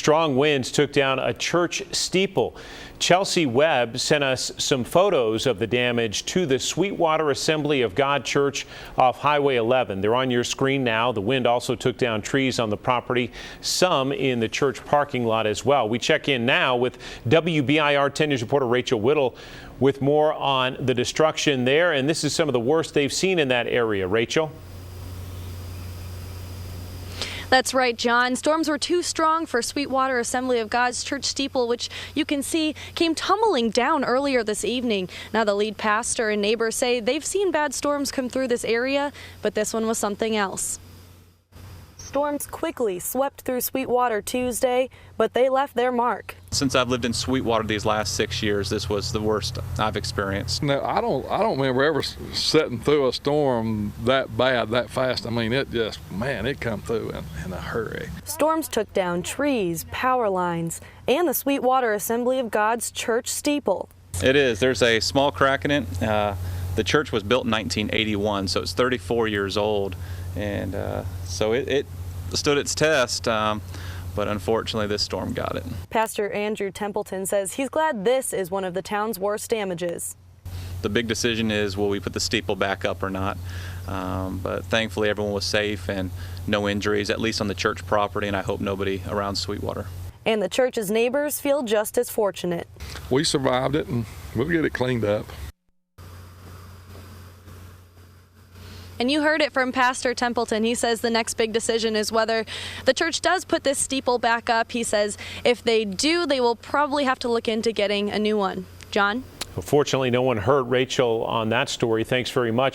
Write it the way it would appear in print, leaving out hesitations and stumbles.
Strong winds took down a church steeple. Chelsea Webb sent us some photos of the damage to the Sweetwater Assembly of God Church off Highway 11. They're on your screen now. The wind also took down trees on the property, some in the church parking lot as well. We check in now with WBIR 10 News reporter Rachel Wittel with more on the destruction there. And this is some of the worst they've seen in that area. Rachel? That's right, John. Storms were too strong for Sweetwater Assembly of God's church steeple, which you can see came tumbling down earlier this evening. Now the lead pastor and neighbors say they've seen bad storms come through this area, but this one was something else. Storms quickly swept through Sweetwater Tuesday, but they left their mark. Since I've lived in Sweetwater these last 6 years, this was the worst I've experienced. No, I don't remember ever sitting through a storm that bad, that fast. I mean, it just, man, it come through in a hurry. Storms took down trees, power lines, and the Sweetwater Assembly of God's church steeple. It is. There's a small crack in it. The church was built in 1981, so it's 34 years old, and so it stood its test. But unfortunately, this storm got it. Pastor Andrew Templeton says he's glad this is one of the town's worst damages. The big decision is, will we put the steeple back up or not? But thankfully, everyone was safe and no injuries, at least on the church property, and I hope nobody around Sweetwater. And the church's neighbors feel just as fortunate. We survived it, and we'll get it cleaned up. And you heard it from Pastor Templeton. He says the next big decision is whether the church does put this steeple back up. He says if they do, they will probably have to look into getting a new one. John? Fortunately, no one hurt. Rachel, on that story, thanks very much.